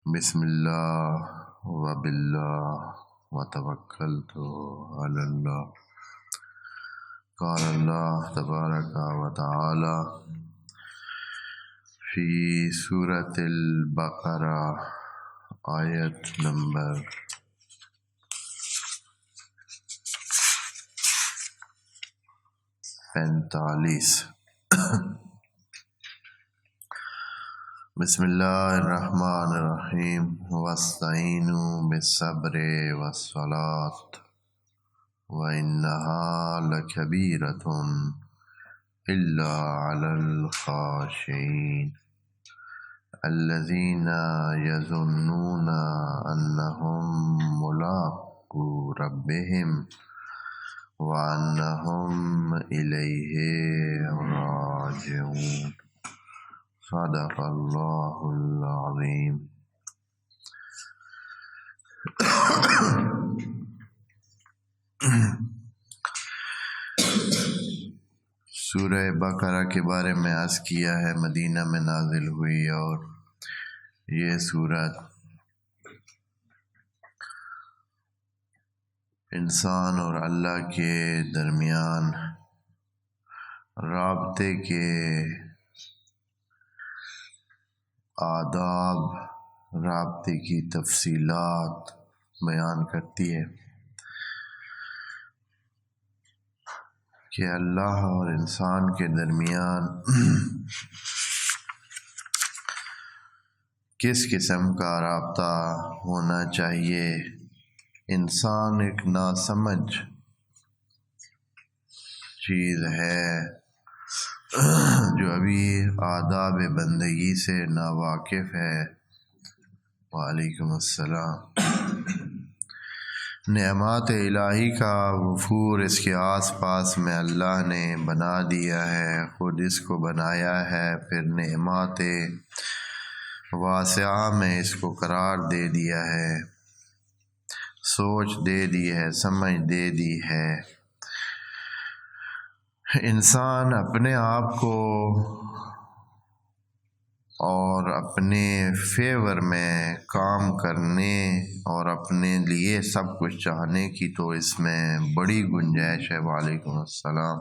بسم اللہ و باللہ و توکلت علی اللہ۔ قال اللہ تبارک و تعالی فی سورۃ البقرہ آیت نمبر 45۔ بسم اللہ الرحمن الرحیم واستعینوا بالصبر والصلاۃ وإنہا لکبیرۃ الا علی الخاشعین الذین یظنون انہم ملاقو ربہم وانہم الیہ راجعون۔ صدق اللہ العظیم۔ سورہ بقرہ کے بارے میں عرض کیا ہے، مدینہ میں نازل ہوئی، اور یہ سورت انسان اور اللہ کے درمیان رابطے کے آداب، رابطے کی تفصیلات بیان کرتی ہے کہ اللہ اور انسان کے درمیان کس قسم کا رابطہ ہونا چاہیے۔ انسان ایک ناسمجھ چیز ہے جو ابھی آداب بندگی سے ناواقف ہے۔ وعلیکم السلام۔ نعمات الہی کا وفور اس کے آس پاس میں اللہ نے بنا دیا ہے، خود اس کو بنایا ہے، پھر نعمات واسعہ میں اس کو قرار دے دیا ہے، سوچ دے دی ہے، سمجھ دے دی ہے۔ انسان اپنے آپ کو اور اپنے فیور میں کام کرنے اور اپنے لیے سب کچھ چاہنے کی تو اس میں بڑی گنجائش ہے۔ وعلیکم السلام۔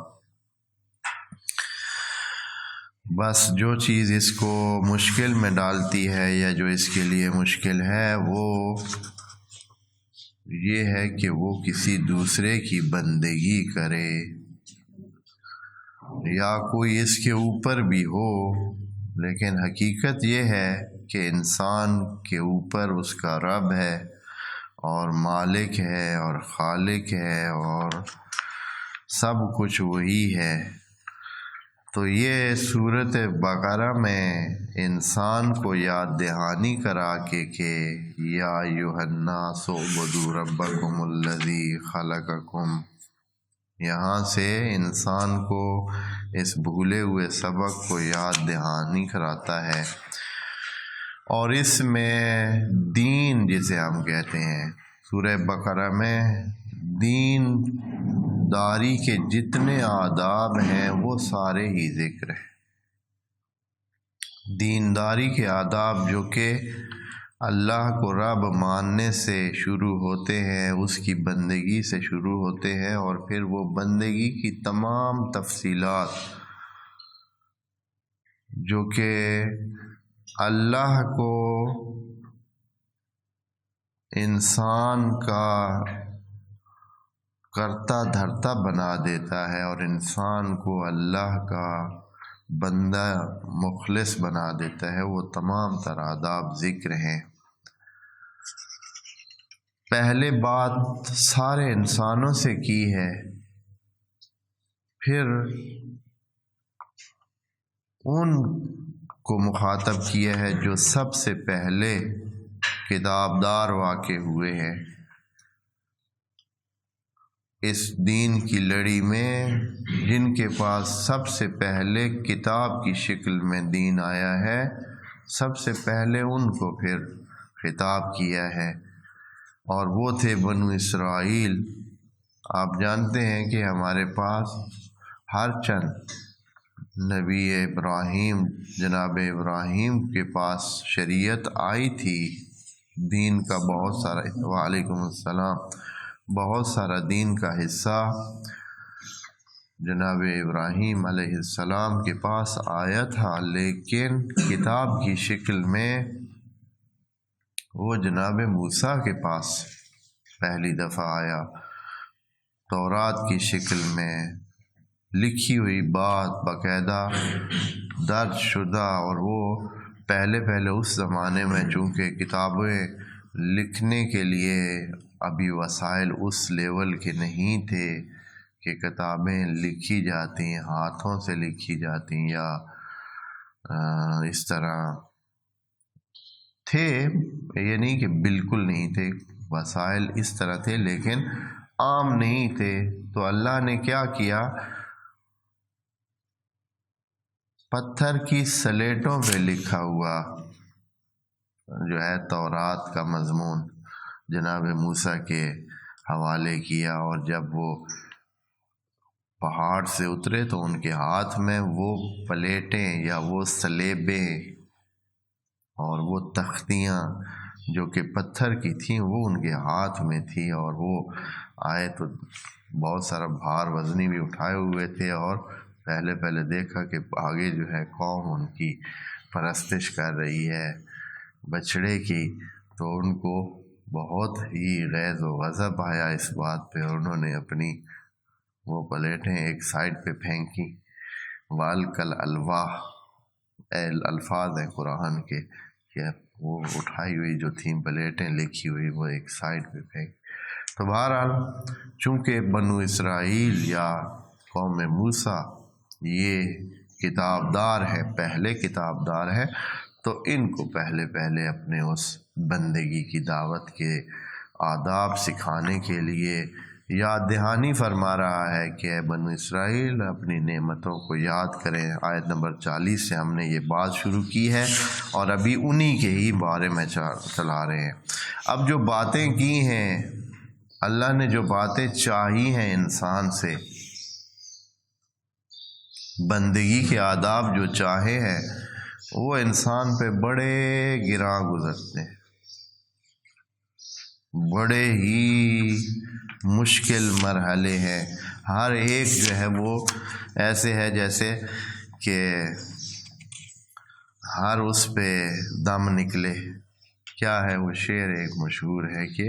بس جو چیز اس کو مشکل میں ڈالتی ہے یا جو اس کے لیے مشکل ہے وہ یہ ہے کہ وہ کسی دوسرے کی بندگی کرے، یا کوئی اس کے اوپر بھی ہو، لیکن حقیقت یہ ہے کہ انسان کے اوپر اس کا رب ہے اور مالک ہے اور خالق ہے اور سب کچھ وہی ہے۔ تو یہ سورۃ بقرہ میں انسان کو یاد دہانی کرا کے کہ یا ایھا الناس اعبدوا ربکم الذی خلقکم، یہاں سے انسان کو اس بھولے ہوئے سبق کو یاد دہانی کراتا ہے، اور اس میں دین جسے ہم کہتے ہیں، سورہ بقرہ میں دین داری کے جتنے آداب ہیں وہ سارے ہی ذکر ہیں۔ دینداری کے آداب جو کہ اللہ کو رب ماننے سے شروع ہوتے ہیں، اس کی بندگی سے شروع ہوتے ہیں، اور پھر وہ بندگی کی تمام تفصیلات جو کہ اللہ کو انسان کا کرتا دھرتا بنا دیتا ہے اور انسان کو اللہ کا بندہ مخلص بنا دیتا ہے، وہ تمام تر آداب ذکر ہیں۔ پہلے بات سارے انسانوں سے کی ہے، پھر ان کو مخاطب کیا ہے جو سب سے پہلے کتابدار واقع ہوئے ہیں اس دین کی لڑی میں، جن کے پاس سب سے پہلے کتاب کی شکل میں دین آیا ہے، سب سے پہلے ان کو پھر خطاب کیا ہے، اور وہ تھے بنو اسرائیل۔ آپ جانتے ہیں کہ ہمارے پاس ہر چند نبی ابراہیم، جناب ابراہیم کے پاس شریعت آئی تھی، دین کا بہت سارا وعلیکم السلام بہت سارا دین کا حصہ جناب ابراہیم علیہ السلام کے پاس آیا تھا، لیکن کتاب کی شکل میں وہ جناب موسیٰ کے پاس پہلی دفعہ آیا، تورات کی شکل میں لکھی ہوئی بات باقاعدہ درج شدہ۔ اور وہ پہلے اس زمانے میں چونکہ کتابیں لکھنے کے لیے ابھی وسائل اس لیول کے نہیں تھے کہ کتابیں لکھی جاتی ہیں، ہاتھوں سے لکھی جاتی یا اس طرح تھے، یہ نہیں کہ بالکل نہیں تھے، وسائل اس طرح تھے لیکن عام نہیں تھے۔ تو اللہ نے کیا کیا، پتھر کی سلیٹوں پہ لکھا ہوا جو ہے تورات کا مضمون جناب موسیٰ کے حوالے کیا، اور جب وہ پہاڑ سے اترے تو ان کے ہاتھ میں وہ پلیٹیں یا وہ سلیبیں اور وہ تختیاں جو کہ پتھر کی تھیں وہ ان کے ہاتھ میں تھی، اور وہ آئے تو بہت سارا بھار وزنی بھی اٹھائے ہوئے تھے، اور پہلے دیکھا کہ آگے جو ہے قوم ان کی پرستش کر رہی ہے بچڑے کی، تو ان کو بہت ہی غیظ و غضب آیا اس بات پہ، اور انہوں نے اپنی وہ پلیٹیں ایک سائڈ پہ پھینکی۔ والکل الواح الفاظ ہیں قرآن کے کہ وہ اٹھائی ہوئی جو تھیں پلیٹیں لکھی ہوئی وہ ایک سائڈ پہ پھینک۔ تو بہرحال چونکہ بنو اسرائیل یا قوم موسیٰ یہ کتابدار ہے، پہلے کتابدار ہے، تو ان کو پہلے اپنے اس بندگی کی دعوت کے آداب سکھانے کے لیے یاد دہانی فرما رہا ہے کہ اے بنو اسرائیل اپنی نعمتوں کو یاد کریں۔ آیت نمبر 40 سے ہم نے یہ بات شروع کی ہے اور ابھی انہی کے ہی بارے میں چلا رہے ہیں۔ اب جو باتیں کی ہیں اللہ نے، جو باتیں چاہی ہیں انسان سے، بندگی کے آداب جو چاہے ہیں وہ انسان پہ بڑے گراں گزرتے ہیں، بڑے ہی مشکل مرحلے ہیں۔ ہر ایک جو ہے وہ ایسے ہے جیسے کہ ہر اس پہ دم نکلے۔ کیا ہے وہ شعر ایک مشہور ہے کہ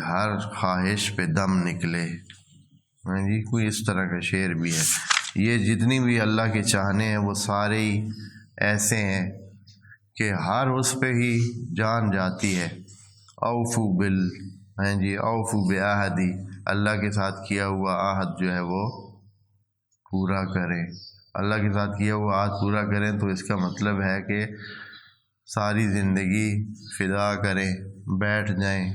ہر خواہش پہ دم نکلے، جی کوئی اس طرح کا شعر بھی ہے۔ یہ جتنی بھی اللہ کے چاہنے ہیں وہ سارے ہی ایسے ہیں کہ ہر اس پہ ہی جان جاتی ہے۔ اوفو بعہدی، اللہ کے ساتھ کیا ہوا عہد جو ہے وہ پورا کریں۔ اللہ کے ساتھ کیا ہوا عہد پورا کریں تو اس کا مطلب ہے کہ ساری زندگی فدا کریں، بیٹھ جائیں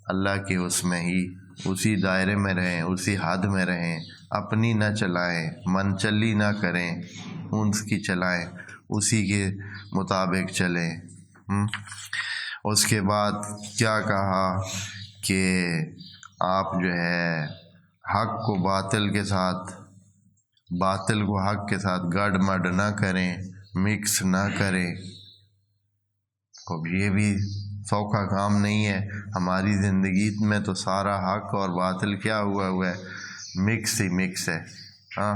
اللہ کے اس میں ہی، اسی دائرے میں رہیں، اسی حد میں رہیں، اپنی نہ چلائیں، من چلی نہ کریں، انس کی چلائیں، اسی کے مطابق چلیں۔ اس کے بعد کیا کہا کہ آپ جو ہے حق کو باطل کے ساتھ، باطل کو حق کے ساتھ گڑ مڈ نہ کریں، مکس نہ کریں۔ اب یہ بھی سوکھا کام نہیں ہے، ہماری زندگی میں تو سارا حق اور باطل کیا ہوا ہے، مکس ہی مکس ہے۔ ہاں،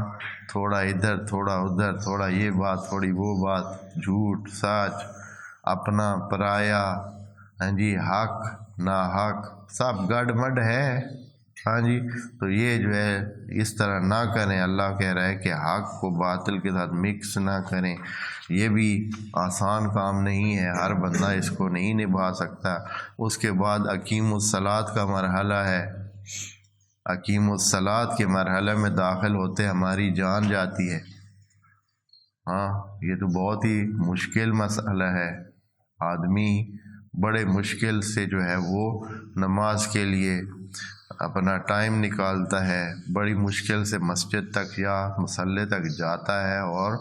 تھوڑا ادھر تھوڑا ادھر، تھوڑا یہ بات تھوڑی وہ بات، جھوٹ سچ، اپنا پرایا، ہاں جی، حق نا حق، سب گڑ مڈ ہے۔ ہاں جی، تو یہ جو ہے اس طرح نہ کریں۔ اللہ کہہ رہا ہے کہ حق کو باطل کے ساتھ مکس نہ کریں۔ یہ بھی آسان کام نہیں ہے، ہر بندہ اس کو نہیں نبھا سکتا۔ اس کے بعد اقیم الصلاۃ کا مرحلہ ہے، اقیم الصلاۃ کے مرحلے میں داخل ہوتے ہماری جان جاتی ہے۔ ہاں، یہ تو بہت ہی مشکل مسئلہ ہے، آدمی بڑے مشکل سے جو ہے وہ نماز کے لیے اپنا ٹائم نکالتا ہے، بڑی مشکل سے مسجد تک یا مصلی تک جاتا ہے، اور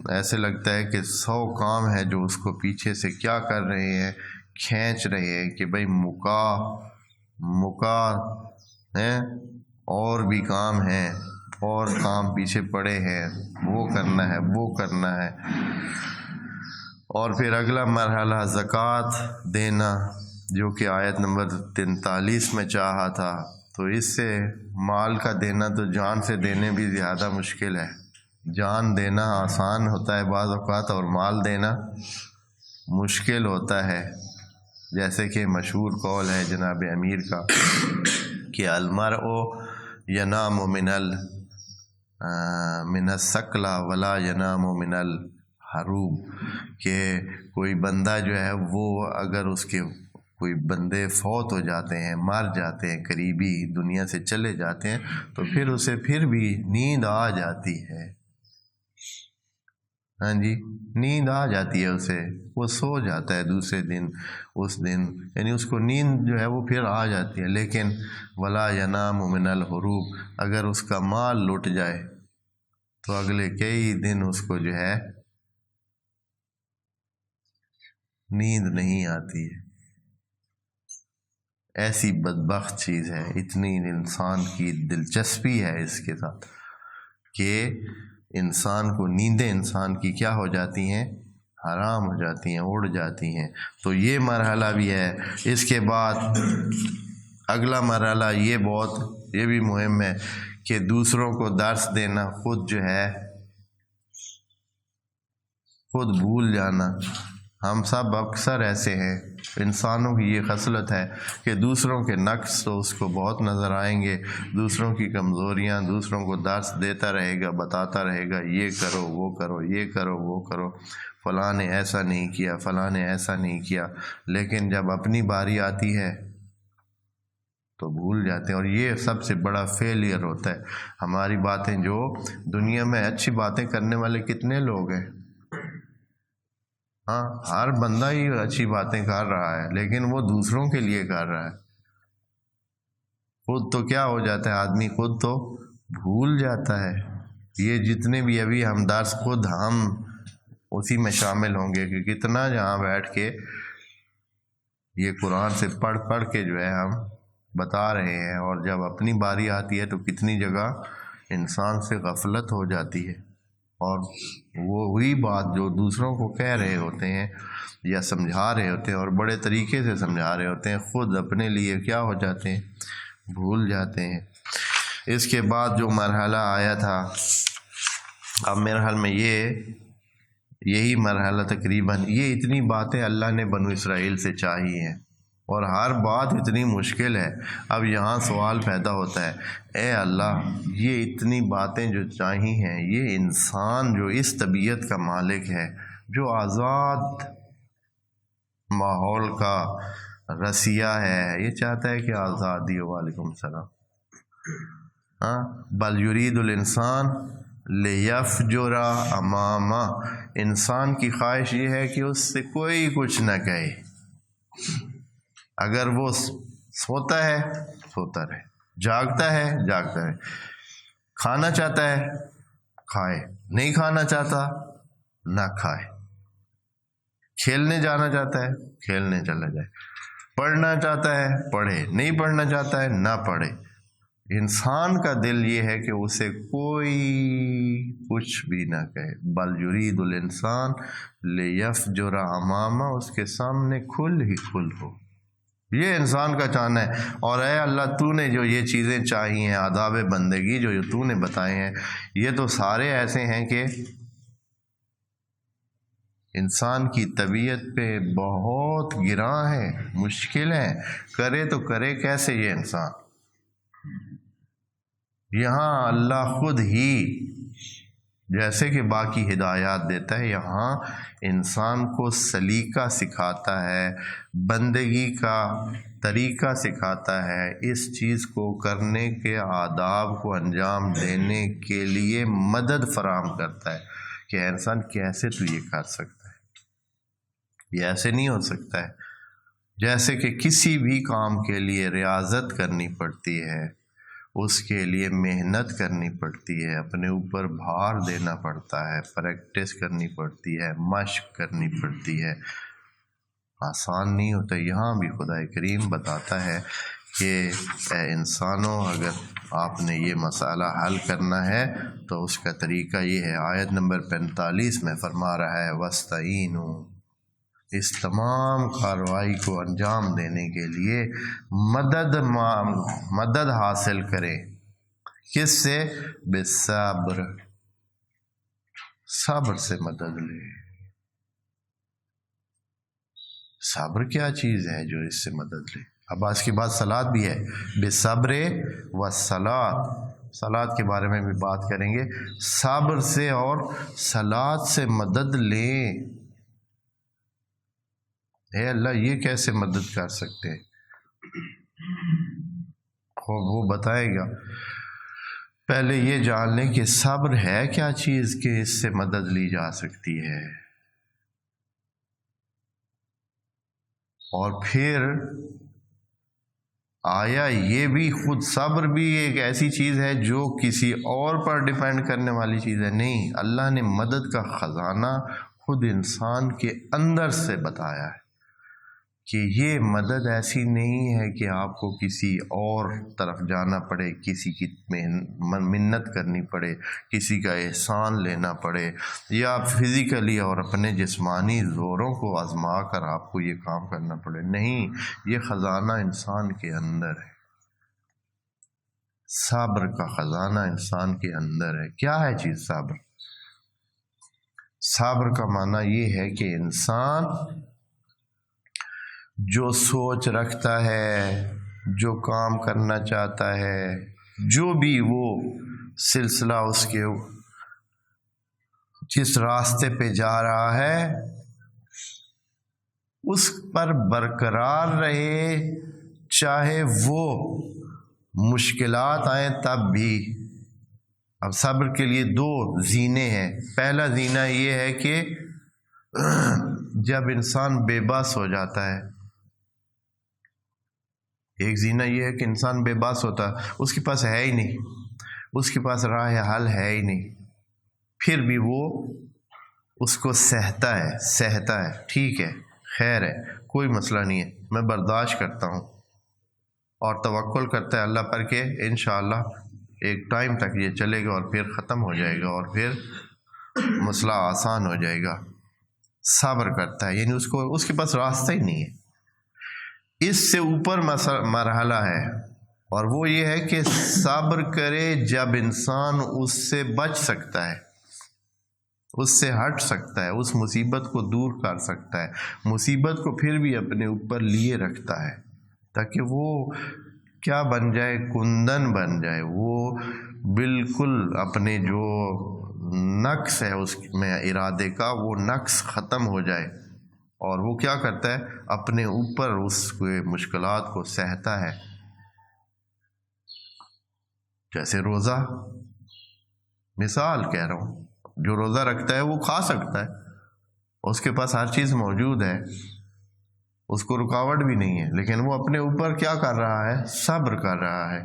ایسے لگتا ہے کہ 100 کام ہے جو اس کو پیچھے سے کیا کر رہے ہیں، کھینچ رہے ہیں کہ بھئی مکا ہیں، اور بھی کام ہیں، اور کام پیچھے پڑے ہیں، وہ کرنا ہے وہ کرنا ہے۔ اور پھر اگلا مرحلہ زکوٰۃ دینا، جو کہ آیت نمبر 43 میں چاہا تھا۔ تو اس سے مال کا دینا تو جان سے دینے بھی زیادہ مشکل ہے۔ جان دینا آسان ہوتا ہے بعض اوقات، اور مال دینا مشکل ہوتا ہے، جیسے کہ مشہور قول ہے جناب امیر کا کہ المرء ینام من الثقلہ ولا ینام من الحروب، کہ کوئی بندہ جو ہے وہ اگر اس کے کوئی بندے فوت ہو جاتے ہیں، مر جاتے ہیں، قریبی دنیا سے چلے جاتے ہیں، تو پھر اسے پھر بھی نیند آ جاتی ہے۔ ہاں جی، نیند آ جاتی ہے اسے، وہ سو جاتا ہے دوسرے دن، اس دن یعنی اس کو نیند جو ہے وہ پھر آ جاتی ہے۔ لیکن ولا ینام من الحروب، اگر اس کا مال لٹ جائے تو اگلے کئی دن اس کو جو ہے نیند نہیں آتی ہے۔ ایسی بدبخت چیز ہے، اتنی انسان کی دلچسپی ہے اس کے ساتھ کہ انسان کو نیندیں انسان کی کیا ہو جاتی ہیں؟ حرام ہو جاتی ہیں، اڑ جاتی ہیں۔ تو یہ مرحلہ بھی ہے۔ اس کے بعد اگلا مرحلہ یہ بھی مہم ہے کہ دوسروں کو درس دینا، خود جو ہے خود بھول جانا۔ ہم سب اکثر ایسے ہیں، انسانوں کی یہ خصلت ہے کہ دوسروں کے نقص تو اس کو بہت نظر آئیں گے، دوسروں کی کمزوریاں، دوسروں کو درس دیتا رہے گا، بتاتا رہے گا، یہ کرو وہ کرو، یہ کرو وہ کرو، فلاں نے ایسا نہیں کیا، فلاں نے ایسا نہیں کیا، لیکن جب اپنی باری آتی ہے تو بھول جاتے ہیں۔ اور یہ سب سے بڑا فیلئر ہوتا ہے۔ ہماری باتیں جو دنیا میں اچھی باتیں کرنے والے کتنے لوگ ہیں؟ ہاں، ہر بندہ ہی اچھی باتیں کر رہا ہے، لیکن وہ دوسروں کے لیے کر رہا ہے۔ خود تو کیا ہو جاتا ہے آدمی، خود تو بھول جاتا ہے۔ یہ جتنے بھی ابھی ہم درس خود ہم اسی میں شامل ہوں گے کہ کتنا جہاں بیٹھ کے یہ قرآن سے پڑھ پڑھ کے جو ہے ہم بتا رہے ہیں، اور جب اپنی باری آتی ہے تو کتنی جگہ انسان سے غفلت ہو جاتی ہے، اور وہی بات جو دوسروں کو کہہ رہے ہوتے ہیں یا سمجھا رہے ہوتے ہیں، اور بڑے طریقے سے سمجھا رہے ہوتے ہیں، خود اپنے لیے کیا ہو جاتے ہیں؟ بھول جاتے ہیں۔ اس کے بعد جو مرحلہ آیا تھا، اب میرے حال میں یہی مرحلہ تقریباً، یہ اتنی باتیں اللہ نے بنو اسرائیل سے چاہی ہیں، اور ہر بات اتنی مشکل ہے۔ اب یہاں سوال پیدا ہوتا ہے، اے اللہ، یہ اتنی باتیں جو چاہی ہیں، یہ انسان جو اس طبیعت کا مالک ہے، جو آزاد ماحول کا رسیہ ہے، یہ چاہتا ہے کہ آزادی ہو۔ وعلیکم السلام۔ بل یرید الانسان لیفجر امامہ، انسان کی خواہش یہ ہے کہ اس سے کوئی کچھ نہ کہے۔ اگر وہ سوتا ہے سوتا رہے، جاگتا ہے جاگتا رہے، کھانا چاہتا ہے کھائے، نہیں کھانا چاہتا نہ کھائے، کھیلنے جانا چاہتا ہے کھیلنے چلا جائے، پڑھنا چاہتا ہے پڑھے، نہیں پڑھنا چاہتا ہے نہ پڑھے۔ انسان کا دل یہ ہے کہ اسے کوئی کچھ بھی نہ کہے۔ بل یرید الانسان لیفجر امامہ، اس کے سامنے کھل ہی کھل ہو، یہ انسان کا چاہنا ہے۔ اور اے اللہ، تو نے جو یہ چیزیں چاہی ہیں، آداب بندگی جو تو نے بتائے ہیں، یہ تو سارے ایسے ہیں کہ انسان کی طبیعت پہ بہت گراں ہے، مشکل ہے، کرے تو کرے کیسے یہ انسان۔ یہاں اللہ خود ہی جیسے کہ باقی ہدایات دیتا ہے، یہاں انسان کو سلیقہ سکھاتا ہے، بندگی کا طریقہ سکھاتا ہے، اس چیز کو کرنے کے آداب کو انجام دینے کے لیے مدد فراہم کرتا ہے کہ انسان کیسے تو یہ کر سکتا ہے، یہ ایسے نہیں ہو سکتا ہے۔ جیسے کہ کسی بھی کام کے لیے ریاضت کرنی پڑتی ہے، اس کے لیے محنت کرنی پڑتی ہے، اپنے اوپر بھار دینا پڑتا ہے، پریکٹس کرنی پڑتی ہے، مشق کرنی پڑتی ہے، آسان نہیں ہوتا۔ یہاں بھی خدا کریم بتاتا ہے کہ اے انسانوں، اگر آپ نے یہ مسئلہ حل کرنا ہے تو اس کا طریقہ یہ ہے۔ آیت نمبر 45 میں فرما رہا ہے وَاسْتَعِینُوا، اس تمام کارروائی کو انجام دینے کے لیے مدد حاصل کرے۔ کس سے؟ بالصبر، صبر سے مدد لے۔ صبر کیا چیز ہے جو اس سے مدد لے؟ اب آج کی بات صلاۃ بھی ہے، بالصبر والصلاۃ، صلاۃ کے بارے میں بھی بات کریں گے۔ صبر سے اور صلاۃ سے مدد لیں۔ اے اللہ یہ کیسے مدد کر سکتے ہیں؟ وہ بتائے گا۔ پہلے یہ جان لیں کہ صبر ہے کیا چیز کہ اس سے مدد لی جا سکتی ہے، اور پھر آیا یہ بھی خود صبر بھی ایک ایسی چیز ہے جو کسی اور پر ڈیپینڈ کرنے والی چیز ہے؟ نہیں، اللہ نے مدد کا خزانہ خود انسان کے اندر سے بتایا ہے کہ یہ مدد ایسی نہیں ہے کہ آپ کو کسی اور طرف جانا پڑے، کسی کی منت کرنی پڑے، کسی کا احسان لینا پڑے، یا فزیکلی اور اپنے جسمانی زوروں کو آزما کر آپ کو یہ کام کرنا پڑے۔ نہیں، یہ خزانہ انسان کے اندر ہے۔ صبر کا خزانہ انسان کے اندر ہے۔ کیا ہے چیز صبر؟ صبر کا معنی یہ ہے کہ انسان جو سوچ رکھتا ہے، جو کام کرنا چاہتا ہے، جو بھی وہ سلسلہ اس کے جس راستے پہ جا رہا ہے اس پر برقرار رہے، چاہے وہ مشکلات آئیں تب بھی۔ اب صبر کے لیے دو زینے ہیں۔ پہلا زینہ یہ ہے کہ جب انسان بے بس ہو جاتا ہے، ایک زینہ یہ ہے کہ انسان بے بس ہوتا ہے، اس کے پاس ہے ہی نہیں، اس کے پاس راہ حل ہے ہی نہیں، پھر بھی وہ اس کو سہتا ہے، ٹھیک ہے، خیر ہے، کوئی مسئلہ نہیں ہے، میں برداشت کرتا ہوں، اور توکل کرتا ہے اللہ پر کہ انشاءاللہ ایک ٹائم تک یہ چلے گا اور پھر ختم ہو جائے گا اور پھر مسئلہ آسان ہو جائے گا۔ صبر کرتا ہے، یعنی اس کے پاس راستہ ہی نہیں ہے۔ اس سے اوپر مرحلہ ہے، اور وہ یہ ہے کہ صبر کرے جب انسان اس سے بچ سکتا ہے، اس سے ہٹ سکتا ہے، اس مصیبت کو دور کر سکتا ہے، مصیبت کو پھر بھی اپنے اوپر لیے رکھتا ہے تاکہ وہ کیا بن جائے، کندن بن جائے، وہ بالکل اپنے جو نقص ہے اس میں ارادے کا، وہ نقص ختم ہو جائے، اور وہ کیا کرتا ہے، اپنے اوپر اس کے مشکلات کو سہتا ہے۔ جیسے روزہ، مثال کہہ رہا ہوں، جو روزہ رکھتا ہے وہ کھا سکتا ہے، اس کے پاس ہر چیز موجود ہے، اس کو رکاوٹ بھی نہیں ہے، لیکن وہ اپنے اوپر کیا کر رہا ہے، صبر کر رہا ہے۔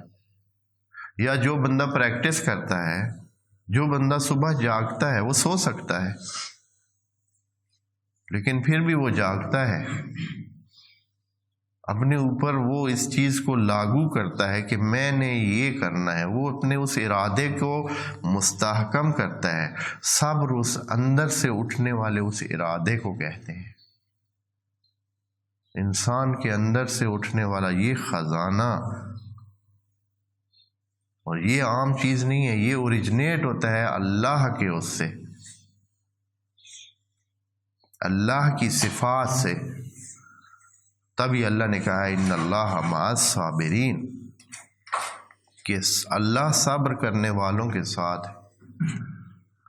یا جو بندہ پریکٹس کرتا ہے، جو بندہ صبح جاگتا ہے، وہ سو سکتا ہے لیکن پھر بھی وہ جاگتا ہے، اپنے اوپر وہ اس چیز کو لاگو کرتا ہے کہ میں نے یہ کرنا ہے، وہ اپنے اس ارادے کو مستحکم کرتا ہے۔ صبر اس اندر سے اٹھنے والے اس ارادے کو کہتے ہیں۔ انسان کے اندر سے اٹھنے والا یہ خزانہ، اور یہ عام چیز نہیں ہے، یہ اوریجنیٹ ہوتا ہے اللہ کے اس سے، اللہ کی صفات سے۔ تبھی اللہ نے کہا ہے ان اللہ مع الصابرین، کہ اللہ صبر کرنے والوں کے ساتھ ہے۔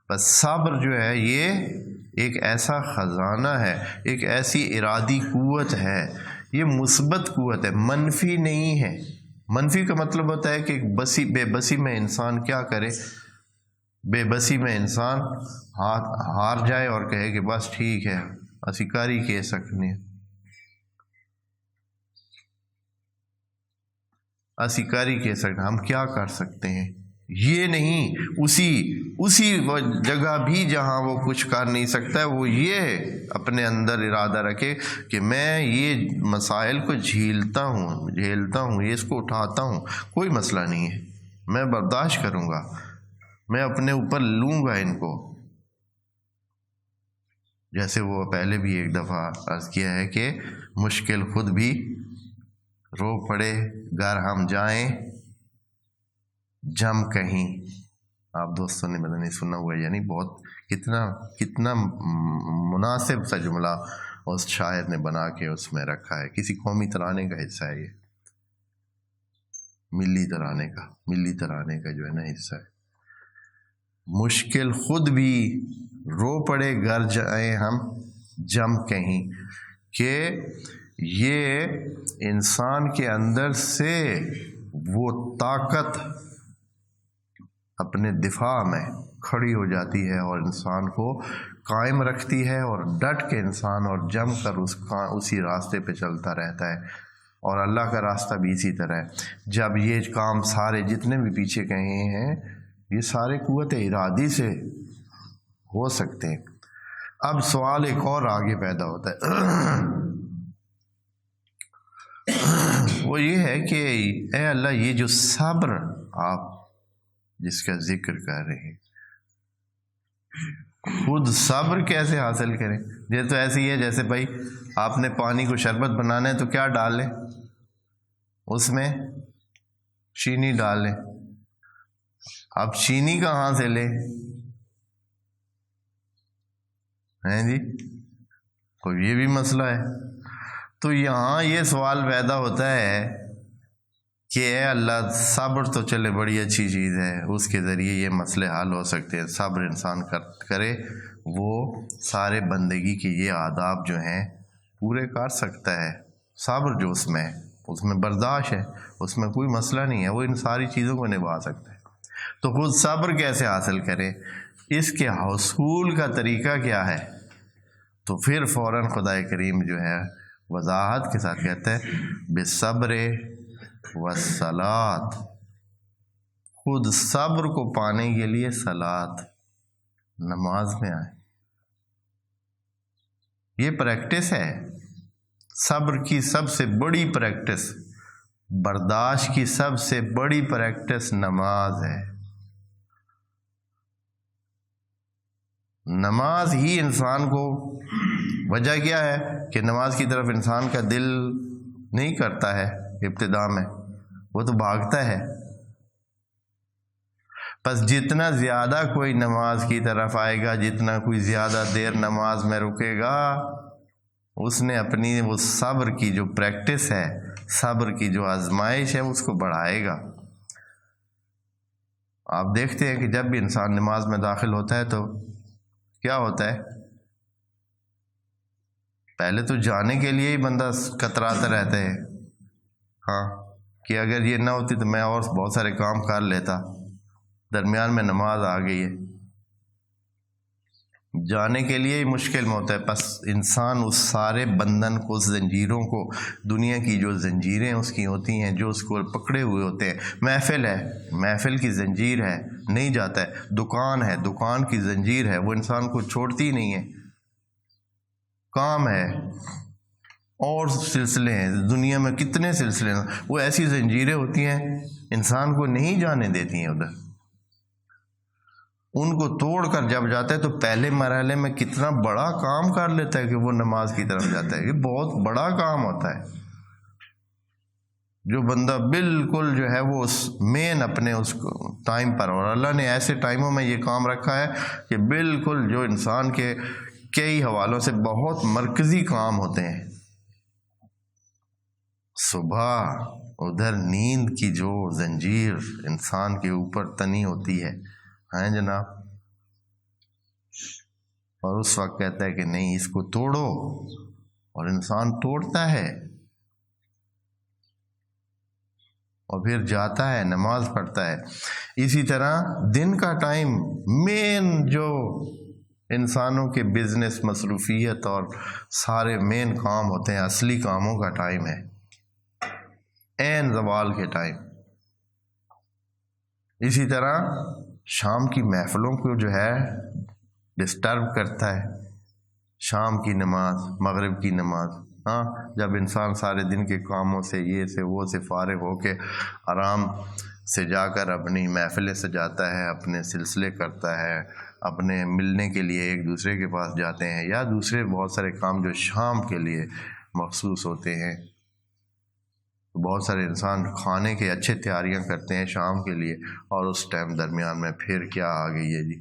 بس صبر جو ہے یہ ایک ایسا خزانہ ہے، ایک ایسی ارادی قوت ہے، یہ مثبت قوت ہے، منفی نہیں ہے۔ منفی کا مطلب ہوتا ہے کہ بے بسی میں انسان کیا کرے، بے بسی میں انسان ہار جائے اور کہے کہ بس ٹھیک ہے، اسی کاری کہہ سکنے، اسی کاری کہہ سکتے، ہم کیا کر سکتے ہیں، یہ نہیں اسی وہ جگہ بھی جہاں وہ کچھ کر نہیں سکتا ہے، وہ یہ اپنے اندر ارادہ رکھے کہ میں یہ مسائل کو جھیلتا ہوں، یہ اس کو اٹھاتا ہوں، کوئی مسئلہ نہیں ہے، میں برداشت کروں گا، میں اپنے اوپر لوں گا ان کو۔ جیسے وہ پہلے بھی ایک دفعہ عرض کیا ہے کہ مشکل خود بھی رو پڑے گر ہم جائیں جم کہیں۔ آپ دوستوں نے پتہ نہیں سنا ہوا ہے، یعنی بہت کتنا مناسب سا جملہ اس شاعر نے بنا کے اس میں رکھا ہے، کسی قومی ترانے کا حصہ ہے، یہ ملی ترانے کا جو ہے نا حصہ ہے۔ مشکل خود بھی رو پڑے گر جائیں ہم جم کہیں، کہ یہ انسان کے اندر سے وہ طاقت اپنے دفاع میں کھڑی ہو جاتی ہے اور انسان کو قائم رکھتی ہے، اور ڈٹ کے انسان اور جم کر اسی راستے پہ چلتا رہتا ہے۔ اور اللہ کا راستہ بھی اسی طرح ہے۔ جب یہ کام سارے جتنے بھی پیچھے کہے ہیں یہ سارے قوت ارادی سے ہو سکتے ہیں۔ اب سوال ایک اور آگے پیدا ہوتا ہے، وہ یہ ہے کہ اے اللہ، یہ جو صبر آپ جس کا ذکر کر رہے ہیں، خود صبر کیسے حاصل کریں؟ یہ تو ایسے ہی ہے جیسے بھائی آپ نے پانی کو شربت بنانا ہے تو کیا ڈال لیں؟ اس میں چینی ڈال لیں۔ اب چینی کہاں سے لیں؟ ہیں جی، کوئی یہ بھی مسئلہ ہے۔ تو یہاں یہ سوال پیدا ہوتا ہے کہ اے اللہ، صبر تو چلے بڑی اچھی چیز ہے، اس کے ذریعے یہ مسئلے حل ہو سکتے ہیں، صبر انسان کرے وہ سارے بندگی کے یہ آداب جو ہیں پورے کر سکتا ہے۔ صبر جو اس میں برداشت ہے، اس میں کوئی مسئلہ نہیں ہے، وہ ان ساری چیزوں کو نبھا سکتا ہے۔ تو خود صبر کیسے حاصل کرے، اس کے حصول کا طریقہ کیا ہے؟ تو پھر فوراً خدا کریم جو ہے وضاحت کے ساتھ کہتا ہے بالصبر والصلاۃ، خود صبر کو پانے کے لیے صلاۃ، نماز میں آئے۔ یہ پریکٹس ہے، صبر کی سب سے بڑی پریکٹس، برداشت کی سب سے بڑی پریکٹس نماز ہے۔ نماز ہی انسان کو، وجہ کیا ہے کہ نماز کی طرف انسان کا دل نہیں کرتا ہے ابتدا میں، وہ تو بھاگتا ہے۔ بس جتنا زیادہ کوئی نماز کی طرف آئے گا، جتنا کوئی زیادہ دیر نماز میں رکے گا، اس نے اپنی وہ صبر کی جو پریکٹس ہے، صبر کی جو آزمائش ہے، اس کو بڑھائے گا۔ آپ دیکھتے ہیں کہ جب بھی انسان نماز میں داخل ہوتا ہے تو کیا ہوتا ہے؟ پہلے تو جانے کے لیے ہی بندہ کتراتا رہتا ہے، ہاں، کہ اگر یہ نہ ہوتی تو میں اور بہت سارے کام کر لیتا، درمیان میں نماز آ گئی ہے، جانے کے لیے ہی مشکل میں ہوتا ہے۔ بس انسان اس سارے بندھن کو، اس زنجیروں کو، دنیا کی جو زنجیریں اس کی ہوتی ہیں، جو اس کو پکڑے ہوئے ہوتے ہیں، محفل ہے، محفل کی زنجیر ہے، نہیں جاتا ہے، دکان ہے، دکان کی زنجیر ہے، وہ انسان کو چھوڑتی نہیں ہے، کام ہے، اور سلسلے ہیں، دنیا میں کتنے سلسلے ہیں، وہ ایسی زنجیریں ہوتی ہیں انسان کو نہیں جانے دیتی ہیں ادھر۔ ان کو توڑ کر جب جاتا ہے تو پہلے مرحلے میں کتنا بڑا کام کر لیتا ہے کہ وہ نماز کی طرف جاتا ہے۔ یہ بہت بڑا کام ہوتا ہے، جو بندہ بالکل جو ہے وہ اس مین اپنے اس ٹائم پر، اور اللہ نے ایسے ٹائموں میں یہ کام رکھا ہے کہ بالکل جو انسان کے کئی حوالوں سے بہت مرکزی کام ہوتے ہیں۔ صبح ادھر نیند کی جو زنجیر انسان کے اوپر تنی ہوتی ہے، ہیں جناب، اور اس وقت کہتا ہے کہ نہیں، اس کو توڑو، اور انسان توڑتا ہے اور پھر جاتا ہے، نماز پڑھتا ہے۔ اسی طرح دن کا ٹائم، مین جو انسانوں کے بزنس، مصروفیت اور سارے مین کام ہوتے ہیں، اصلی کاموں کا ٹائم ہے عین زوال کے ٹائم۔ اسی طرح شام کی محفلوں کو جو ہے ڈسٹرب کرتا ہے، شام کی نماز، مغرب کی نماز، ہاں جب انسان سارے دن کے کاموں سے یہ سے وہ سے فارغ ہو کے آرام سے جا کر اپنی محفلیں سجاتا ہے، اپنے سلسلے کرتا ہے، اپنے ملنے کے لیے ایک دوسرے کے پاس جاتے ہیں، یا دوسرے بہت سارے کام جو شام کے لیے مخصوص ہوتے ہیں، بہت سارے انسان کھانے کے اچھے تیاریاں کرتے ہیں شام کے لیے، اور اس ٹائم درمیان میں پھر کیا آ گئی ہے جی،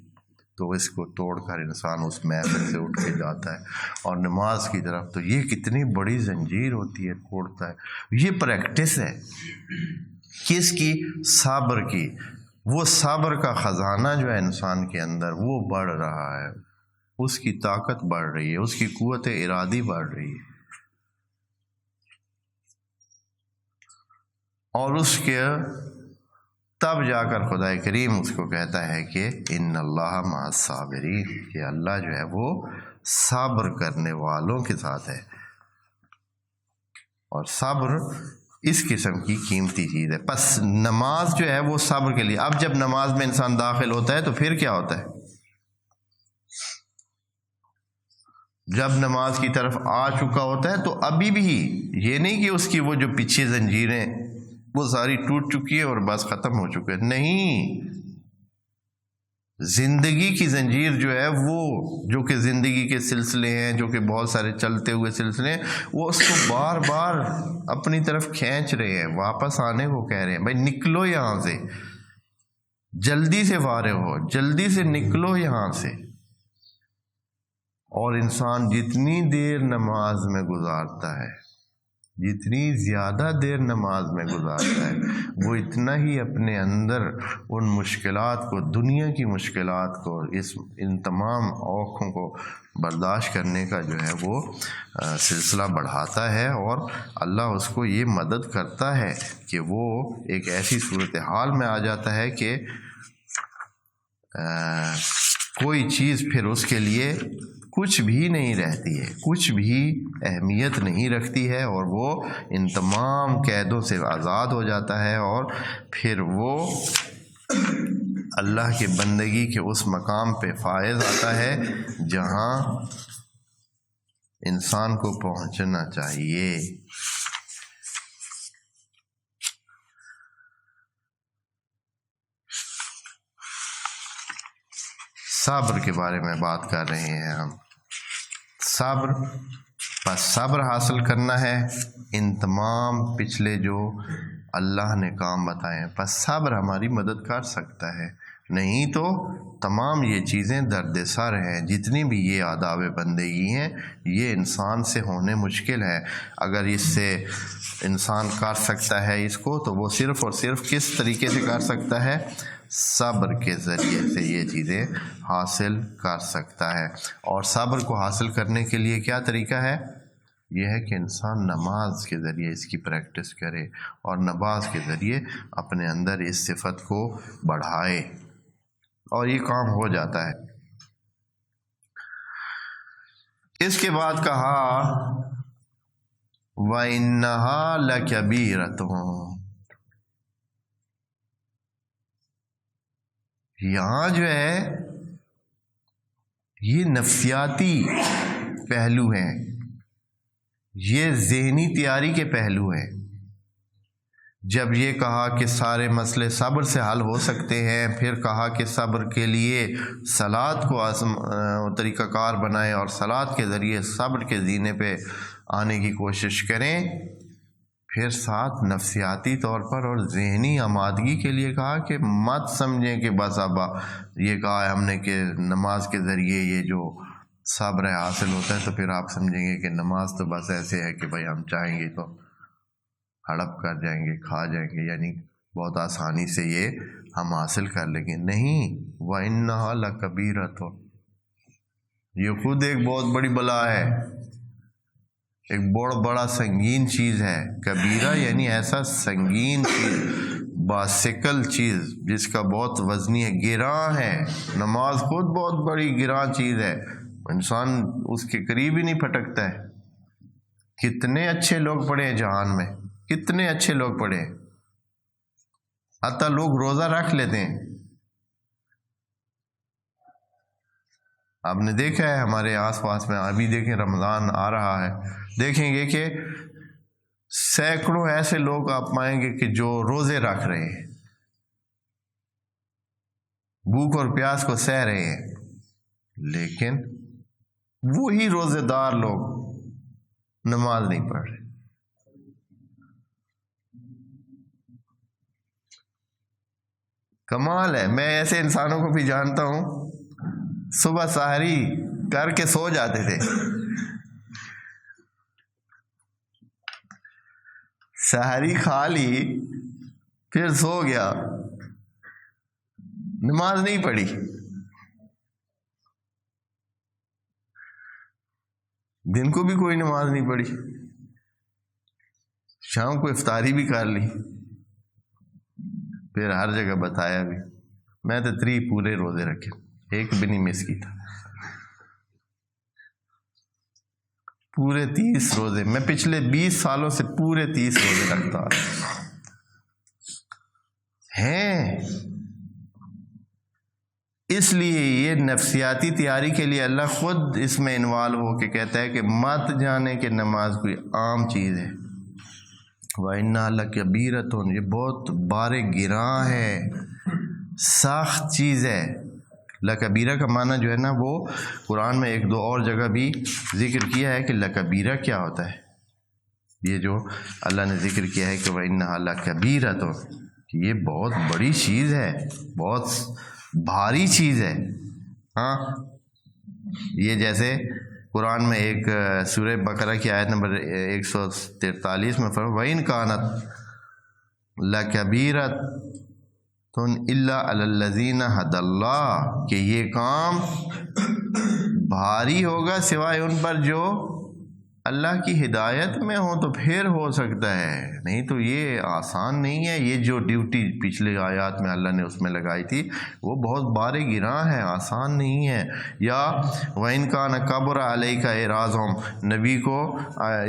تو اس کو توڑ کر انسان اس محفل سے اٹھ کے جاتا ہے اور نماز کی طرف۔ تو یہ کتنی بڑی زنجیر ہوتی ہے، توڑتا ہے۔ یہ پریکٹس ہے کس کی؟ صبر کی۔ وہ صبر کا خزانہ جو ہے انسان کے اندر وہ بڑھ رہا ہے، اس کی طاقت بڑھ رہی ہے، اس کی قوت ارادی بڑھ رہی ہے، اور اس کے تب جا کر خدا کریم اس کو کہتا ہے کہ ان اللہ مع الصابرین، کہ اللہ جو ہے وہ صبر کرنے والوں کے ساتھ ہے، اور صبر اس قسم کی قیمتی چیز ہے۔ پس نماز جو ہے وہ صبر کے لیے۔ اب جب نماز میں انسان داخل ہوتا ہے تو پھر کیا ہوتا ہے؟ جب نماز کی طرف آ چکا ہوتا ہے تو ابھی بھی یہ نہیں کہ اس کی وہ جو پیچھے زنجیریں وہ ساری ٹوٹ چکی ہے اور بس ختم ہو چکے، نہیں، زندگی کی زنجیر جو ہے وہ، جو کہ زندگی کے سلسلے ہیں، جو کہ بہت سارے چلتے ہوئے سلسلے ہیں، وہ اس کو بار بار اپنی طرف کھینچ رہے ہیں، واپس آنے کو کہہ رہے ہیں، بھائی نکلو یہاں سے، جلدی سے فارغ ہو، جلدی سے نکلو یہاں سے۔ اور انسان جتنی دیر نماز میں گزارتا ہے، جتنی زیادہ دیر نماز میں گزارتا ہے، وہ اتنا ہی اپنے اندر ان مشکلات کو، دنیا کی مشکلات کو، ان تمام اوقوں کو برداشت کرنے کا جو ہے وہ سلسلہ بڑھاتا ہے، اور اللہ اس کو یہ مدد کرتا ہے کہ وہ ایک ایسی صورتحال میں آ جاتا ہے کہ کوئی چیز پھر اس کے لیے کچھ بھی نہیں رہتی ہے، کچھ بھی اہمیت نہیں رکھتی ہے، اور وہ ان تمام قیدوں سے آزاد ہو جاتا ہے، اور پھر وہ اللہ کے بندگی کے اس مقام پہ فائز آتا ہے جہاں انسان کو پہنچنا چاہیے۔ صبر کے بارے میں بات کر رہے ہیں ہم۔ صبر، بس صبر حاصل کرنا ہے ان تمام پچھلے جو اللہ نے کام بتائے ہیں، بس صبر ہماری مدد کر سکتا ہے، نہیں تو تمام یہ چیزیں درد سر ہیں، جتنی بھی یہ آداب بندگی ہیں یہ انسان سے ہونے مشکل ہے۔ اگر اس سے انسان کر سکتا ہے اس کو، تو وہ صرف اور صرف کس طریقے سے کر سکتا ہے؟ صبر کے ذریعے سے یہ چیزیں حاصل کر سکتا ہے۔ اور صبر کو حاصل کرنے کے لیے کیا طریقہ ہے؟ یہ ہے کہ انسان نماز کے ذریعے اس کی پریکٹس کرے، اور نماز کے ذریعے اپنے اندر اس صفت کو بڑھائے، اور یہ کام ہو جاتا ہے۔ اس کے بعد کہا وَإِنَّهَا لَكَبِيرَةٌ، یہاں جو ہے یہ نفسیاتی پہلو ہیں، یہ ذہنی تیاری کے پہلو ہیں۔ جب یہ کہا کہ سارے مسئلے صبر سے حل ہو سکتے ہیں، پھر کہا کہ صبر کے لیے صلاۃ کو طریقہ کار بنائیں، اور صلاۃ کے ذریعے صبر کے زینے پہ آنے کی کوشش کریں، پھر ساتھ نفسیاتی طور پر اور ذہنی آمادگی کے لیے کہا کہ مت سمجھیں کہ بس اب یہ کہا ہے ہم نے کہ نماز کے ذریعے یہ جو صبر حاصل ہوتا ہے، تو پھر آپ سمجھیں گے کہ نماز تو بس ایسے ہے کہ بھائی ہم چاہیں گے تو ہڑپ کر جائیں گے، کھا جائیں گے، یعنی بہت آسانی سے یہ ہم حاصل کر لیں گے۔ نہیں، وَإِنَّهَا لَكَبِيرَةٌ، یہ خود ایک بہت بڑی بلا ہے، ایک بڑا سنگین چیز ہے۔ کبیرہ یعنی ایسا سنگین چیز، باسکل چیز، جس کا بہت وزنی ہے، گراں ہے۔ نماز خود بہت بڑی گراں چیز ہے، انسان اس کے قریب ہی نہیں پھٹکتا ہے۔ کتنے اچھے لوگ پڑے ہیں جہان میں، کتنے اچھے لوگ پڑے ہیں، حتیٰ لوگ روزہ رکھ لیتے ہیں. آپ نے دیکھا ہے ہمارے آس پاس میں، ابھی دیکھیں رمضان آ رہا ہے، دیکھیں گے کہ سینکڑوں ایسے لوگ آپ پائیں گے کہ جو روزے رکھ رہے ہیں، بھوک اور پیاس کو سہ رہے ہیں، لیکن وہی روزے دار لوگ نماز نہیں پڑھ رہے. کمال ہے. میں ایسے انسانوں کو بھی جانتا ہوں، صبح سحری کر کے سو جاتے تھے، سحری کھا لی پھر سو گیا، نماز نہیں پڑھی. دن کو بھی کوئی نماز نہیں پڑھی، شام کو افطاری بھی کر لی، پھر ہر جگہ بتایا بھی. میں تو 3 پورے روزے رکھے، ایک بھی نہیں مس کی تھا، پورے 30 روزے. میں پچھلے 20 سالوں سے پورے 30 روزے رکھتا ہیں. اس لیے یہ نفسیاتی تیاری کے لیے اللہ خود اس میں انوالو ہو کے کہتا ہے کہ مت جانے کہ نماز کوئی عام چیز ہے. وَإِنَّهَا لَكَبِيرَةٌ، یہ بہت بار گراں ہے، سخت چیز ہے. لکبیرہ کا معنی جو ہے نا، وہ قرآن میں 1-2 اور جگہ بھی ذکر کیا ہے کہ لکبیرہ کیا ہوتا ہے. یہ جو اللہ نے ذکر کیا ہے کہ وَإِنَّهَا لَكَبِيرَةٌ، یہ بہت بڑی چیز ہے، بہت بھاری چیز ہے. ہاں، یہ جیسے قرآن میں ایک سورہ بقرہ کی آیت نمبر 143 میں فرمایا وَإِنْ كَانَتْ لَكَبِيرَةٌ إِلَّا عَلَى الَّذِينَ هَدَى اللَّهُ، کہ یہ کام بھاری ہوگا سوائے ان پر جو اللہ کی ہدایت میں ہو تو پھر ہو سکتا ہے، نہیں تو یہ آسان نہیں ہے. یہ جو ڈیوٹی پچھلے آیات میں اللہ نے اس میں لگائی تھی وہ بہت بار گراں ہے، آسان نہیں ہے. یا وَإِنْ كَانَ كَبُرَ عَلَيْكَ إِعْرَاضُهُمْ، نبی کو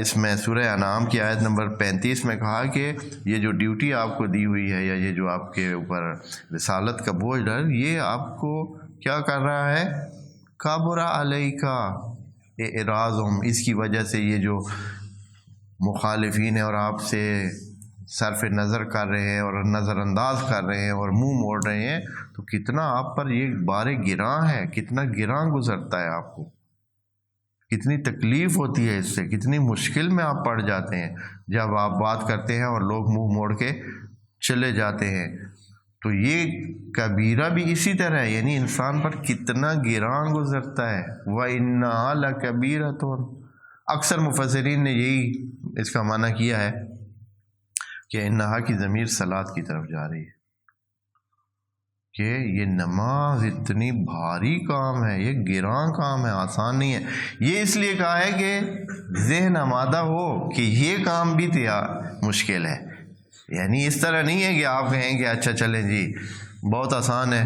اس میں سورہ انعام کی آیت نمبر 35 میں کہا کہ یہ جو ڈیوٹی آپ کو دی ہوئی ہے، یا یہ جو آپ کے اوپر رسالت کا بوجھ ڈال، یہ آپ کو کیا کر رہا ہے؟ كَبُرَ عَلَيْكَ اعراضهم، اس کی وجہ سے یہ جو مخالفین ہیں اور آپ سے صرف نظر کر رہے ہیں اور نظر انداز کر رہے ہیں اور منہ موڑ رہے ہیں، تو کتنا آپ پر یہ بار گراں ہے، کتنا گراں گزرتا ہے، آپ کو کتنی تکلیف ہوتی ہے اس سے، کتنی مشکل میں آپ پڑ جاتے ہیں جب آپ بات کرتے ہیں اور لوگ منہ موڑ کے چلے جاتے ہیں. تو یہ کبیرہ بھی اسی طرح ہے، یعنی انسان پر کتنا گراں گزرتا ہے. وَإِنَّهَا لَكَبِيرَةٌ، اکثر مفسرین نے یہی اس کا معنی کیا ہے کہ انہا کی ضمیر صلاۃ کی طرف جا رہی ہے، کہ یہ نماز اتنی بھاری کام ہے، یہ گراں کام ہے، آسان نہیں ہے. یہ اس لیے کہا ہے کہ ذہن آمادہ ہو کہ یہ کام بھی مشکل ہے. یعنی اس طرح نہیں ہے کہ آپ کہیں کہ اچھا چلیں جی بہت آسان ہے،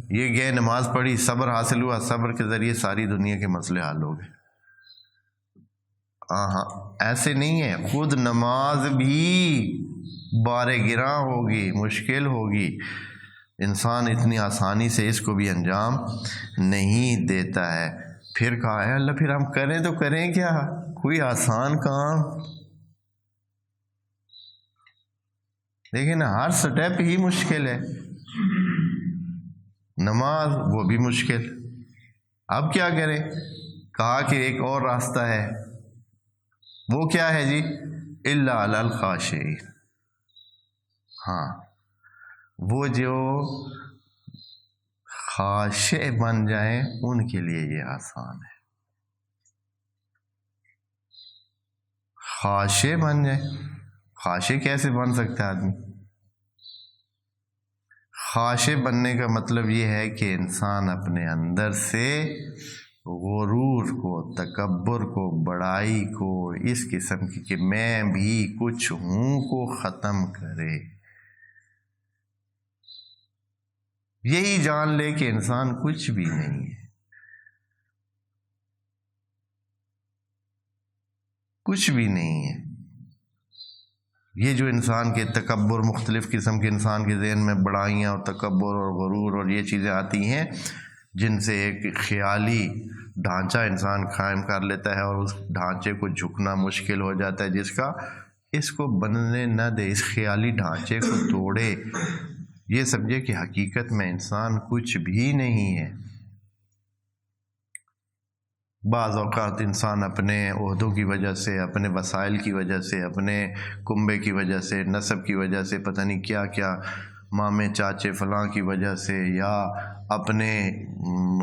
یہ گئے نماز پڑھی، صبر حاصل ہوا، صبر کے ذریعے ساری دنیا کے مسئلے حل ہو گئے. ہاں، ایسے نہیں ہے. خود نماز بھی بار گراں ہوگی، مشکل ہوگی، انسان اتنی آسانی سے اس کو بھی انجام نہیں دیتا ہے. پھر کہا ہے اللہ پھر ہم کریں تو کریں کیا؟ کوئی آسان کام لیکن ہر سٹیپ ہی مشکل ہے. نماز وہ بھی مشکل. اب کیا کریں؟ کہا کہ ایک اور راستہ ہے. وہ کیا ہے جی؟ الا علی الخاشعین. ہاں، وہ جو خاشع بن جائیں ان کے لیے یہ آسان ہے. خاشع بن جائیں. خاشع کیسے بن سکتا ہے آدمی؟ خاشع بننے کا مطلب یہ ہے کہ انسان اپنے اندر سے غرور کو، تکبر کو، بڑائی کو، اس قسم کی کہ میں بھی کچھ ہوں کو ختم کرے. یہی جان لے کہ انسان کچھ بھی نہیں ہے، کچھ بھی نہیں ہے. یہ جو انسان کے تکبر، مختلف قسم کے انسان کے ذہن میں بڑائیاں اور تکبر اور غرور اور یہ چیزیں آتی ہیں، جن سے ایک خیالی ڈھانچہ انسان قائم کر لیتا ہے اور اس ڈھانچے کو جھکنا مشکل ہو جاتا ہے، جس کا اس کو بننے نہ دے، اس خیالی ڈھانچے کو توڑے، یہ سمجھے کہ حقیقت میں انسان کچھ بھی نہیں ہے۔ بعض اوقات انسان اپنے عہدوں کی وجہ سے، اپنے وسائل کی وجہ سے، اپنے کنبے کی وجہ سے، نسب کی وجہ سے، پتہ نہیں کیا کیا، مامے چاچے فلاں کی وجہ سے، یا اپنے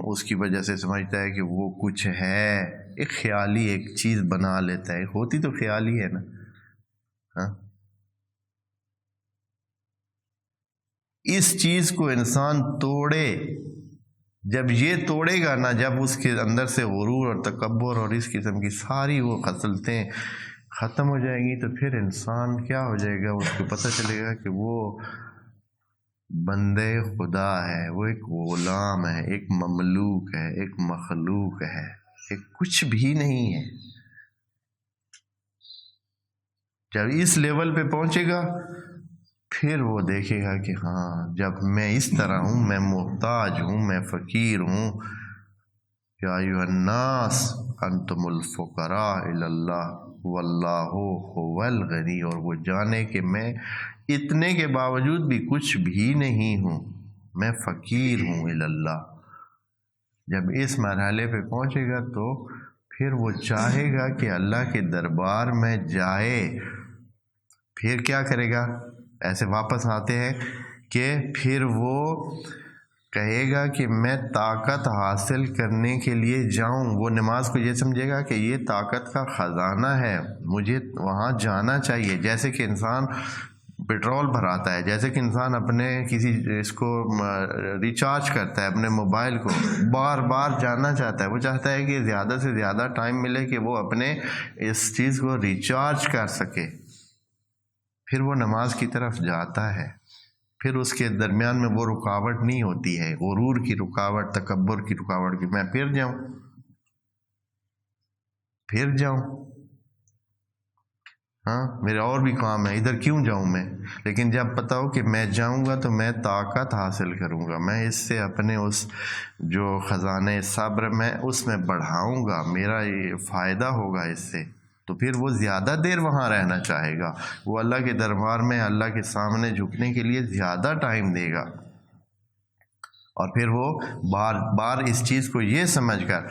اس کی وجہ سے سمجھتا ہے کہ وہ کچھ ہے، ایک خیالی ایک چیز بنا لیتا ہے، ہوتی تو خیالی ہے نا۔ ہاں، اس چیز کو انسان توڑے، جب یہ توڑے گا نا، جب اس کے اندر سے غرور اور تکبر اور اس قسم کی ساری وہ خصلتیں ختم ہو جائیں گی، تو پھر انسان کیا ہو جائے گا، اس کو پتہ چلے گا کہ وہ بندے خدا ہے، وہ ایک غلام ہے، ایک مملوک ہے، ایک مخلوق ہے، ایک کچھ بھی نہیں ہے۔ جب اس لیول پہ پہنچے گا، پھر وہ دیکھے گا کہ ہاں، جب میں اس طرح ہوں، میں محتاج ہوں، میں فقیر ہوں، یا ایھا الناس انتم الفقراء الی اللہ واللہ هو الغنی، اور وہ جانے کہ میں اتنے کے باوجود بھی کچھ بھی نہیں ہوں، میں فقیر ہوں الی اللہ۔ جب اس مرحلے پہ پہنچے گا تو پھر وہ چاہے گا کہ اللہ کے دربار میں جائے، پھر کیا کرے گا، ایسے واپس آتے ہیں کہ پھر وہ کہے گا کہ میں طاقت حاصل کرنے کے لیے جاؤں، وہ نماز کو یہ سمجھے گا کہ یہ طاقت کا خزانہ ہے، مجھے وہاں جانا چاہیے۔ جیسے کہ انسان پیٹرول بھراتا ہے، جیسے کہ انسان اپنے کسی اس کو ریچارج کرتا ہے، اپنے موبائل کو بار بار جاننا چاہتا ہے، وہ چاہتا ہے کہ زیادہ سے زیادہ ٹائم ملے کہ وہ اپنے اس چیز کو ریچارج کر سکے، پھر وہ نماز کی طرف جاتا ہے، پھر اس کے درمیان میں وہ رکاوٹ نہیں ہوتی ہے، غرور کی رکاوٹ، تکبر کی رکاوٹ کہ میں پھر جاؤں، ہاں میرے اور بھی کام ہے، ادھر کیوں جاؤں میں۔ لیکن جب پتہ ہو کہ میں جاؤں گا تو میں طاقت حاصل کروں گا، میں اس سے اپنے اس جو خزانے صبر میں اس میں بڑھاؤں گا، میرا یہ فائدہ ہوگا اس سے، تو پھر وہ زیادہ دیر وہاں رہنا چاہے گا، وہ اللہ کے دربار میں اللہ کے سامنے جھکنے کے لیے زیادہ ٹائم دے گا، اور پھر وہ بار بار اس چیز کو یہ سمجھ کر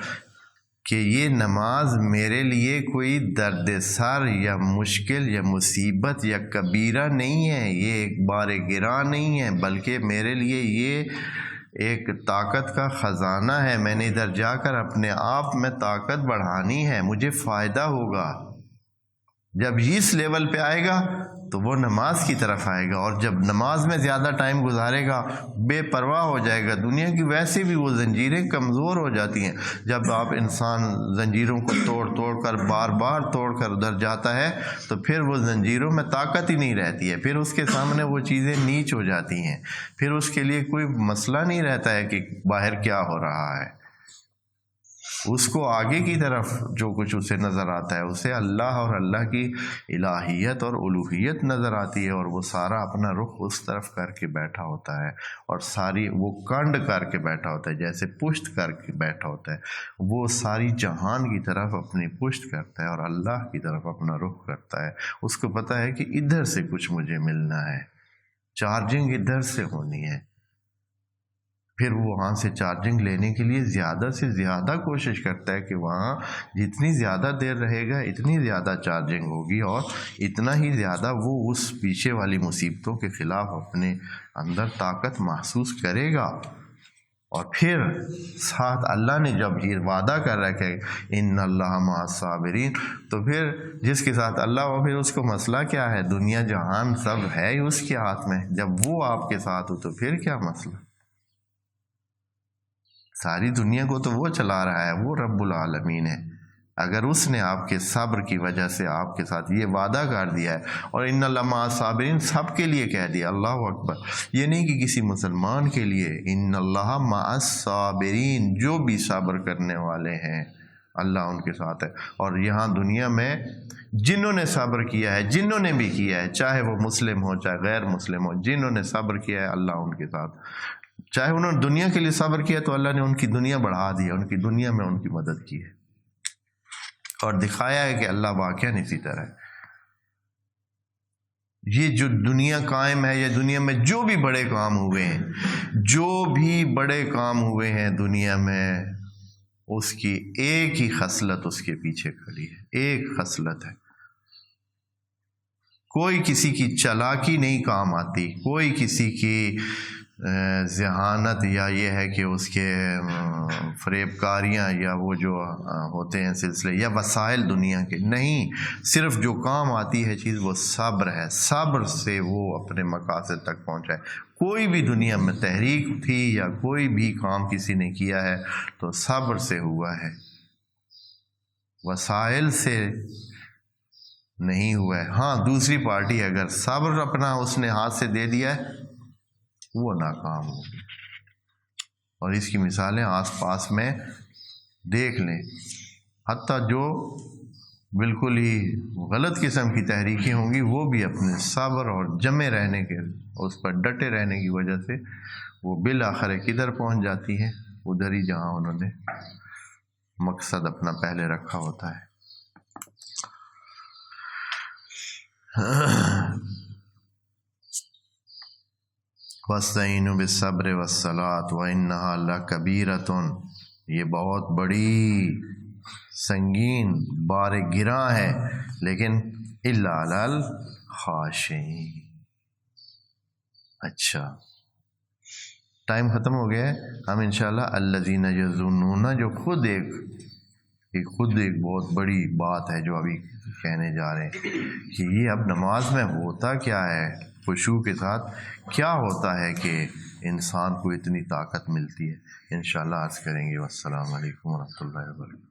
کہ یہ نماز میرے لیے کوئی درد سر یا مشکل یا مصیبت یا کبیرہ نہیں ہے، یہ ایک بار گراں نہیں ہے، بلکہ میرے لیے یہ ایک طاقت کا خزانہ ہے، میں نے ادھر جا کر اپنے آپ میں طاقت بڑھانی ہے، مجھے فائدہ ہوگا۔ جب اس لیول پہ آئے گا تو وہ نماز کی طرف آئے گا، اور جب نماز میں زیادہ ٹائم گزارے گا، بے پرواہ ہو جائے گا، دنیا کی ویسے بھی وہ زنجیریں کمزور ہو جاتی ہیں، جب آپ انسان زنجیروں کو توڑ کر بار بار توڑ کر ادھر جاتا ہے تو پھر وہ زنجیروں میں طاقت ہی نہیں رہتی ہے، پھر اس کے سامنے وہ چیزیں نیچ ہو جاتی ہیں، پھر اس کے لیے کوئی مسئلہ نہیں رہتا ہے کہ باہر کیا ہو رہا ہے، اس کو آگے کی طرف جو کچھ اسے نظر آتا ہے، اسے اللہ اور اللہ کی الہیت اور الوہیت نظر آتی ہے، اور وہ سارا اپنا رخ اس طرف کر کے بیٹھا ہوتا ہے، اور ساری وہ کنڈ کر کے بیٹھا ہوتا ہے، جیسے پشت کر کے بیٹھا ہوتا ہے، وہ ساری جہان کی طرف اپنی پشت کرتا ہے اور اللہ کی طرف اپنا رخ کرتا ہے، اس کو پتہ ہے کہ ادھر سے کچھ مجھے ملنا ہے، چارجنگ ادھر سے ہونی ہے، پھر وہ وہاں سے چارجنگ لینے کے لیے زیادہ سے زیادہ کوشش کرتا ہے کہ وہاں جتنی زیادہ دیر رہے گا اتنی زیادہ چارجنگ ہوگی، اور اتنا ہی زیادہ وہ اس پیچھے والی مصیبتوں کے خلاف اپنے اندر طاقت محسوس کرے گا۔ اور پھر ساتھ اللہ نے جب یہ وعدہ کر رکھا ہے ان اللہ مع الصابرین، تو پھر جس کے ساتھ اللہ ہو، پھر اس کو مسئلہ کیا ہے، دنیا جہان سب ہے ہی اس کے ہاتھ میں، جب وہ آپ کے ساتھ ہو تو پھر کیا مسئلہ، ساری دنیا کو تو وہ چلا رہا ہے، وہ رب العالمین ہے، اگر اس نے آپ کے صبر کی وجہ سے آپ کے ساتھ یہ وعدہ کر دیا ہے، اور ان اللہ مع الصابرین سب کے لیے کہہ دیا، اللہ اکبر، یہ نہیں کہ کسی مسلمان کے لیے، ان اللہ مع الصابرین، جو بھی صبر کرنے والے ہیں، اللہ ان کے ساتھ ہے۔ اور یہاں دنیا میں جنہوں نے صبر کیا ہے، جنہوں نے بھی کیا ہے، چاہے وہ مسلم ہو چاہے غیر مسلم ہو، جنہوں نے صبر کیا ہے اللہ ان کے ساتھ، چاہے انہوں نے دنیا کے لیے صبر کیا تو اللہ نے ان کی دنیا بڑھا دی ہے، ان کی دنیا میں ان کی مدد کی ہے اور دکھایا ہے کہ اللہ واقعاً اسی طرح ہے۔ یہ جو دنیا قائم ہے، یہ دنیا میں جو بھی بڑے کام ہوئے ہیں، جو بھی بڑے کام ہوئے ہیں دنیا میں، اس کی ایک ہی خصلت اس کے پیچھے کھڑی ہے، ایک خصلت ہے۔ کوئی کسی کی چالاکی نہیں کام آتی، کوئی کسی کی ذہانت یا یہ ہے کہ اس کے فریب کاریاں یا وہ جو ہوتے ہیں سلسلے یا وسائل دنیا کے نہیں، صرف جو کام آتی ہے چیز وہ صبر ہے، صبر سے وہ اپنے مقاصد تک پہنچا ہے۔ کوئی بھی دنیا میں تحریک تھی یا کوئی بھی کام کسی نے کیا ہے تو صبر سے ہوا ہے، وسائل سے نہیں ہوا ہے۔ ہاں دوسری پارٹی اگر صبر اپنا اس نے ہاتھ سے دے دیا ہے وہ ناکام ہوگی، اور اس کی مثالیں آس پاس میں دیکھ لیں۔ حتیٰ جو بالکل ہی غلط قسم کی تحریکیں ہوں گی وہ بھی اپنے صبر اور جمے رہنے کے، اس پر ڈٹے رہنے کی وجہ سے وہ بالآخر کدھر پہنچ جاتی ہیں، ادھر ہی جہاں انہوں نے مقصد اپنا پہلے رکھا ہوتا ہے۔ وَاسْتَعِينُوا بِالصَّبْرِ وَالصَّلَاةِ وَإِنَّهَا لَكَبِيرَةٌ، یہ بہت بڑی سنگین بار گراں ہے، لیکن إِلَّا عَلَى الْخَاشِعِينَ۔ اچھا ٹائم ختم ہو گیا ہے، ہم انشاءاللہ الَّذِينَ يَظُنُّونَ جو خود ایک بہت بڑی بات ہے جو ابھی کہنے جا رہے ہیں کہ یہ اب نماز میں ہوتا کیا ہے، خشوع کے ساتھ کیا ہوتا ہے کہ انسان کو اتنی طاقت ملتی ہے، انشاءاللہ عرض کریں گے۔ والسلام علیکم ورحمۃ اللہ وبرکاتہ۔